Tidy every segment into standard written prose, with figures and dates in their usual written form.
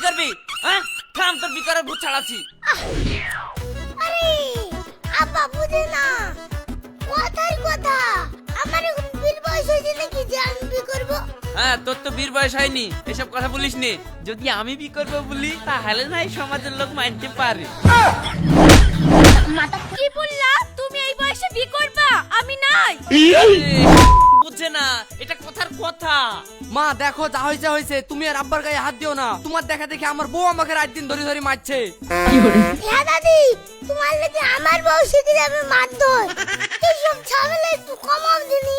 করবি? হ্যাঁ থাম, তোর বি করার ভূত ছাড়াচ্ছি। আরে আব্বা বুঝে না, কথাই কথা। আমার এখন বিল বয়স হয়েছে নাকি যে আমি বি করবো? হ্যাঁ তোর তো বীর বয়স হয়নি, এসব কথা বলিস নি। যদি আমি বি করবো বলি তাহলে না এই সমাজের লোক মানতে পারে। কি বললা? তুমি এই বয়সে বি করবা, আমি নাই। বুঝছে না, এটা কথার কথা। মা দেখো যা হয়েছে হয়েছে, তুমি আর আব্বার গায়ে হাত দিও না। তোমার দেখা দেখে আমার বউ আমাকে রাত দিন ধরে ধরে মারছে। হ্যাঁ দাদি, তোমার লেগে আমার বউ শিখে যাবে মারধর। এইসব ঝামেলা একটু কমাও দিনি।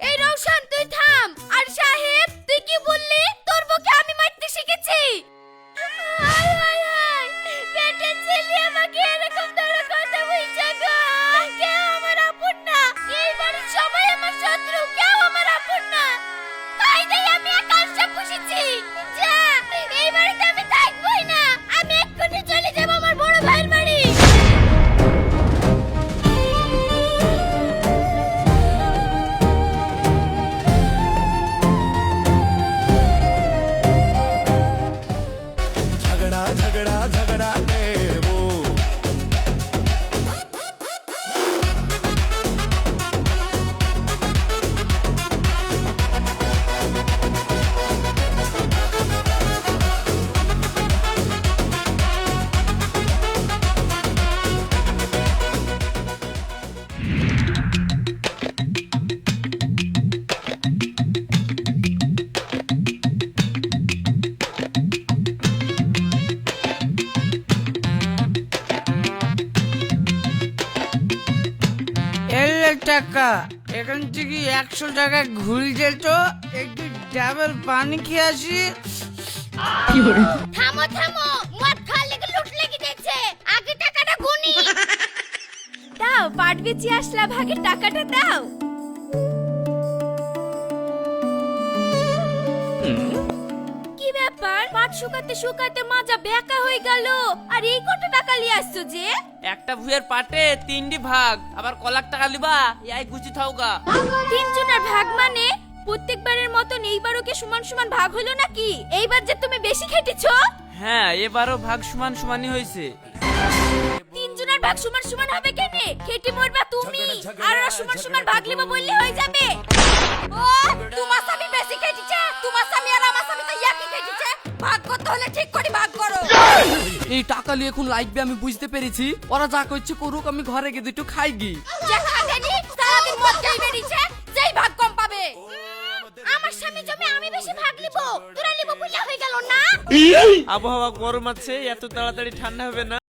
এই রওশন তুই থাম। আর সাহেব তুই কি বললি? তোর বউকে আমি মারতে শিখেছি? হায় হায় হায়, পেটের ছেলে আমাকে এরকম ধরে কথা বলছে গো। কেউ আমার আপন না, এই বাড়ির সবাই আমার শত্রু, কেউ আমার আপন না। তাই তাই আমি একাংশে পুষেছি। যা, এই বাড়িতে আমি থাকবোই না। আমি এক্ষুনি চলে যাব আমার বড় ভাইয়ের বাড়ি। झगड़ा झगड़ा झगड़ा के वो টাকা এখান থেকে 100 টাকা ঘুরে যেত, একটু ডাবল পানি খেয়ে আসি। থামো থামো, মদ খাওয়ার লেগে লুট লেগে গেছে। আগে টাকাটা গুনি। দাও, পাট বেচি আসলা, ভাগে টাকাটা দাও। কি ব্যাপার? পাট শুকাতে শুকাতে মাজা বেকা হয়ে গেল, আর এই কত টাকা নিয়ে আসছো যে? একটা ভুঁয়ের পাটে 3টি ভাগ, আবার কলাক টাকা লিবা এই গুছি থাওগা। 3 জনের ভাগ মানে? প্রত্যেকবারের মতন এইবারও কি সমান সমান ভাগ হলো নাকি? এইবার যে তুমি বেশি খেটেছো? হ্যাঁ এবারও ভাগ সমান সমানই হয়েছে। 3 জনের ভাগ সমান সমান হবে কেনে? খেটে মরবা তুমি, আর ওরা সমান সমান ভাগ লিবা বললে হয়ে যাবে। ও তোমার স্বামী বেশি খেটেছে, তোমার স্বামী আর আমার স্বামী তো একই খেটেছে। ভাগ করতে হলে ঠিক করে ভাগ করো। এই টাকা নিয়ে এখন লাগবে আমি বুঝতে পেরেছি। ওরা যা করছে করুক, আমি ঘরে গিয়ে দুটো খাই গি। যে খাদেনি সারাদিন মদ খাই বেরিয়েছে, যেই ভাগ কম পাবে। আমার স্বামী জমি আমি বেশি ভাগ লিব, তোরা লিব বুঝা হয়ে গেল না? আবহাওয়া গরম আছে, এত তাড়াতাড়ি ঠান্ডা হবে না।